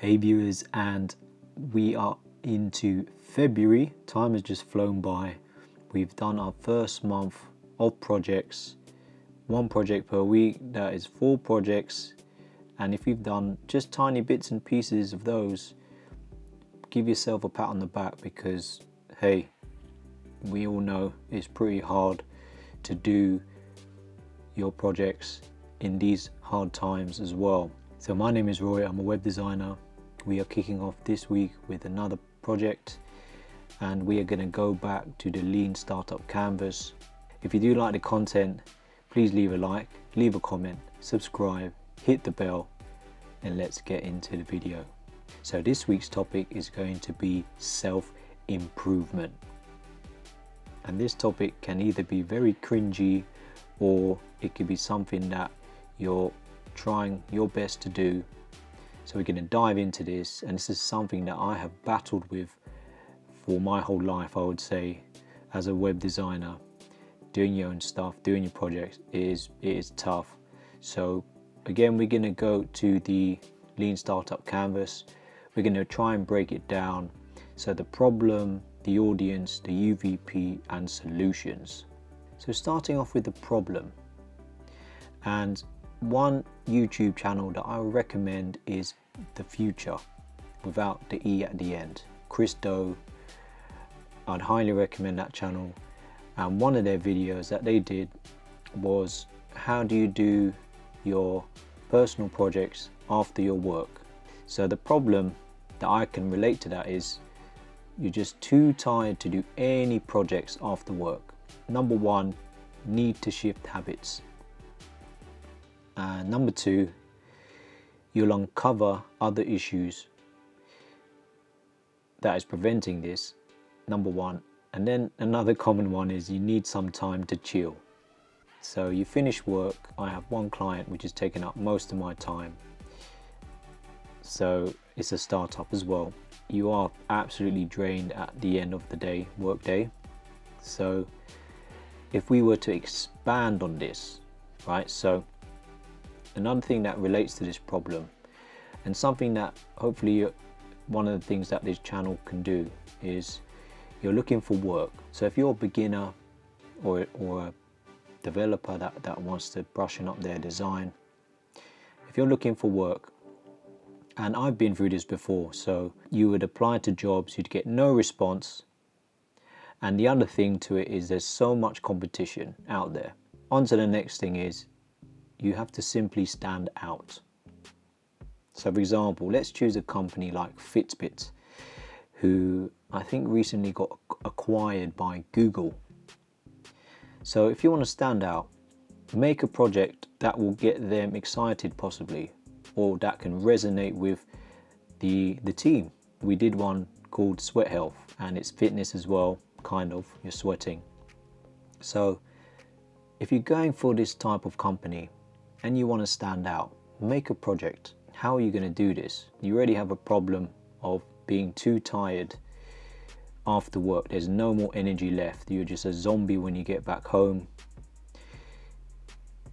Hey viewers, and we are into February. Time has just flown by. We've done our first month of projects, one project per week. That is 4 projects, and if you've done just tiny bits and pieces of those, give yourself a pat on the back, because hey, we all know it's pretty hard to do your projects in these hard times as well. So my name is Roy, I'm a web designer. We are kicking off this week with another project, and we are going to go back to the Lean Startup Canvas. If you do like the content, please leave a like, leave a comment, subscribe, hit the bell, and let's get into the video. So this week's topic is going to be self-improvement. And this topic can either be very cringy, or it could be something that you're trying your best to do. So we're going to dive into this, and this is something that I have battled with for my whole life, I would say, as a web designer. Doing your own stuff, doing your projects, it is tough. So again, we're going to go to the Lean Startup Canvas. We're going to try and break it down. So the problem, the audience, the UVP, and solutions. So starting off with the problem, and one YouTube channel that I would recommend is The Future, without the E at the end. Chris Doe, I'd highly recommend that channel. And one of their videos that they did was, how do you do your personal projects after your work? So the problem that I can relate to that is, you're just too tired to do any projects after work. Number one, need to shift habits. Number 2, you'll uncover other issues that is preventing this, number 1. And then another common one is, you need some time to chill. So you finish work. I have one client which is taking up most of my time. So it's a startup as well. You are absolutely drained at the end of the day, work day. So if we were to expand on this, right? So another thing that relates to this problem, and something that hopefully one of the things that this channel can do, is you're looking for work. So if you're a beginner or a developer that wants to brushing up their design, if you're looking for work, and I've been through this before, so you would apply to jobs, you'd get no response. And the other thing to it is, there's so much competition out there. On to the next thing is, you have to simply stand out. So for example, let's choose a company like Fitbit, who I think recently got acquired by Google. So if you want to stand out, make a project that will get them excited possibly, or that can resonate with the team. We did one called Sweat Health, and it's fitness as well, kind of, you're sweating. So if you're going for this type of company and you want to stand out, make a project. How are you going to do this? You already have a problem of being too tired after work. There's no more energy left. You're just a zombie when you get back home.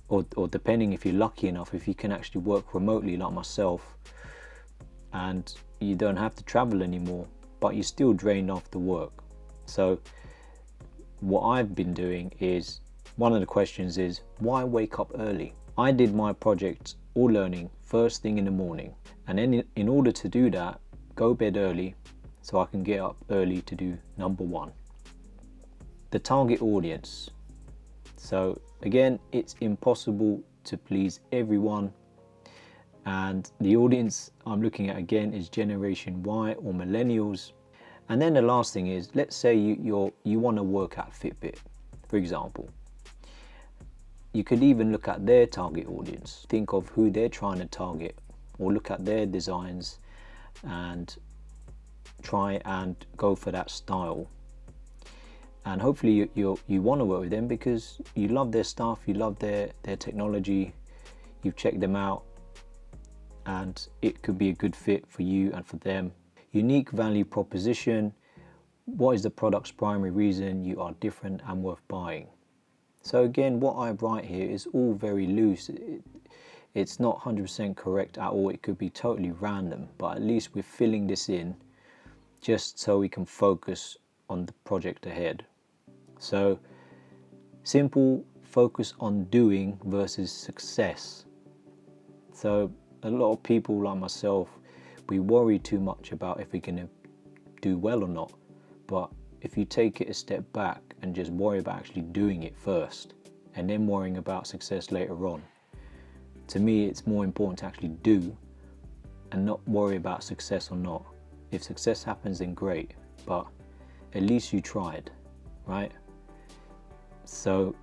Or depending if you're lucky enough, if you can actually work remotely like myself, and you don't have to travel anymore, but you're still drained after work. So what I've been doing is, one of the questions is, why wake up early? I did my project or learning first thing in the morning, and then in order to do that, go bed early so I can get up early to do number 1. The target audience. So again, it's impossible to please everyone, and the audience I'm looking at again is Generation Y or millennials. And then the last thing is, let's say you want to work at Fitbit, for example. You could even look at their target audience, think of who they're trying to target, or look at their designs and try and go for that style. And hopefully you want to work with them because you love their stuff, you love their technology, you've checked them out, and it could be a good fit for you and for them. Unique value proposition. What is the product's primary reason you are different and worth buying? So again, what I write here is all very loose. It's not 100% correct at all. It could be totally random, but at least we're filling this in just so we can focus on the project ahead. So simple, focus on doing versus success. So a lot of people like myself, we worry too much about if we're going to do well or not. But if you take it a step back and just worry about actually doing it first and then worrying about success later on, to me it's more important to actually do and not worry about success or not. If success happens, then great, but at least you tried, right? So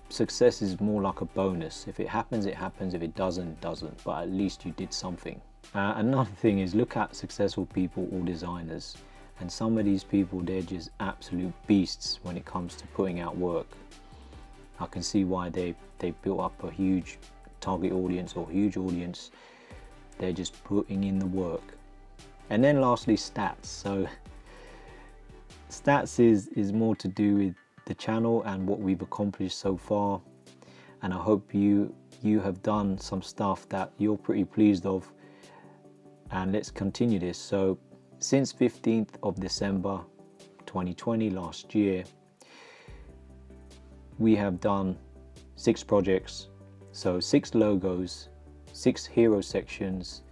success is more like a bonus. If it happens, it happens. If it doesn't, it doesn't, but at least you did something. Another thing is, look at successful people or designers, and some of these people, they're just absolute beasts when it comes to putting out work. I can see why they built up a huge target audience or huge audience. They're just putting in the work. And then lastly, stats. So stats is more to do with the channel and what we've accomplished so far, and I hope you have done some stuff that you're pretty pleased of, and let's continue this. So since 15th of December 2020, last year, we have done 6 projects, so 6 logos, 6 hero sections,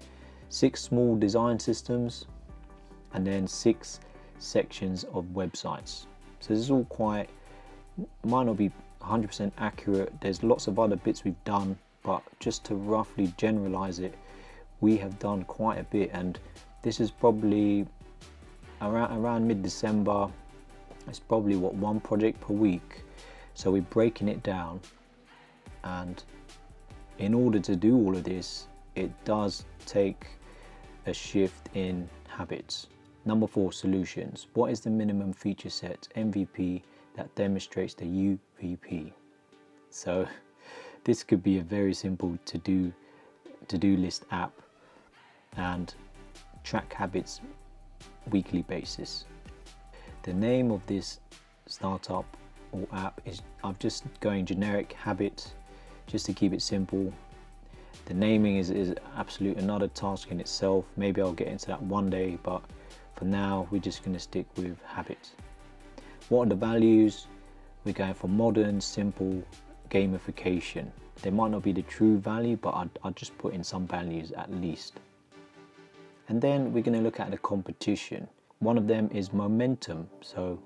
6 small design systems, and then 6 sections of websites. So this is all quite, might not be 100% accurate. There's lots of other bits we've done, but just to roughly generalize it, we have done quite a bit, and this is probably around mid-December. It's probably what, 1 project per week. So we're breaking it down, and in order to do all of this, it does take a shift in habits. Number 4, solutions. What is the minimum feature set, MVP, that demonstrates the UVP? So this could be a very simple to-do list app and track habits weekly basis. The name of this startup or app is, I'm just going generic habit just to keep it simple. The naming is absolute another task in itself. Maybe I'll get into that one day, but for now we're just going to stick with habits. What are the values? We're going for modern, simple, gamification. They might not be the true value, but I'll just put in some values at least. And then we're going to look at the competition. One of them is momentum. So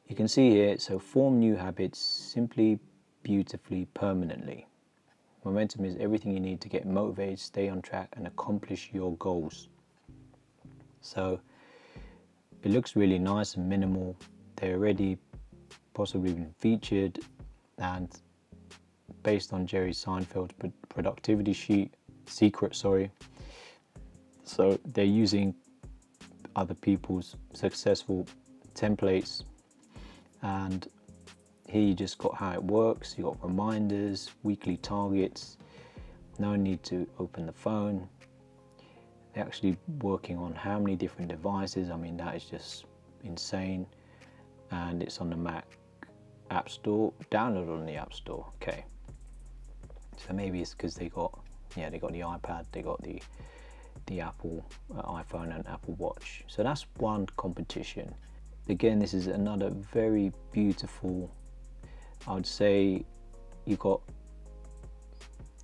you can see here, so form new habits simply, beautifully, permanently. Momentum is everything you need to get motivated, stay on track, and accomplish your goals. So it looks really nice and minimal. They're already possibly been featured, and based on Jerry Seinfeld's productivity secret. So they're using other people's successful templates, and here you just got how it works. You got reminders, weekly targets, no need to open the phone. They're actually working on how many different devices. I mean, that is just insane. And it's on the Mac App Store, download on the App Store. Okay, so maybe it's because they got the iPad, they got the Apple iPhone and Apple Watch. So that's one competition. Again, this is another very beautiful, I would say, you got,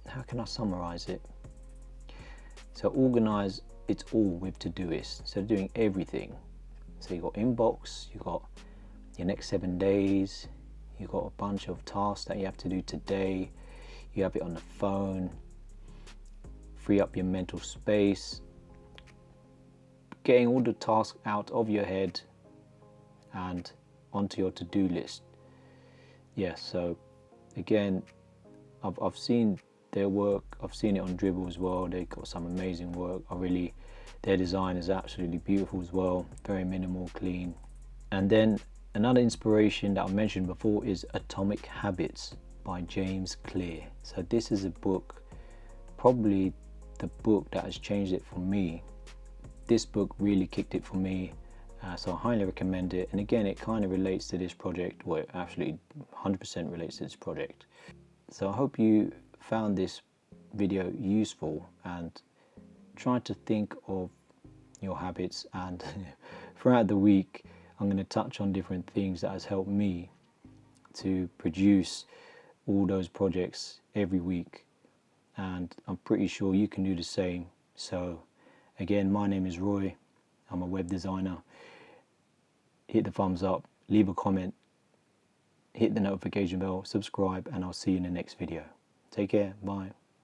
how can I summarize it? So organize it all with Todoist. So doing everything. So you got inbox, you got your next 7 days, you got a bunch of tasks that you have to do today, you have it on the phone, free up your mental space, getting all the tasks out of your head and onto your to-do list. Yeah, so again, I've seen their work, I've seen it on Dribble as well. They've got some amazing work. Their design is absolutely beautiful as well, very minimal, clean. And then another inspiration that I mentioned before is Atomic Habits by James Clear. So this is a book, probably the book that has changed it for me. This book really kicked it for me, so I highly recommend it. And again, it kind of relates to this project, well, it absolutely 100% relates to this project. So I hope you found this video useful, and try to think of your habits. And throughout the week I'm going to touch on different things that has helped me to produce all those projects every week, and I'm pretty sure you can do the same. So again, my name is Roy, I'm a web designer. Hit the thumbs up, leave a comment, hit the notification bell, subscribe, and I'll see you in the next video. Take care, bye.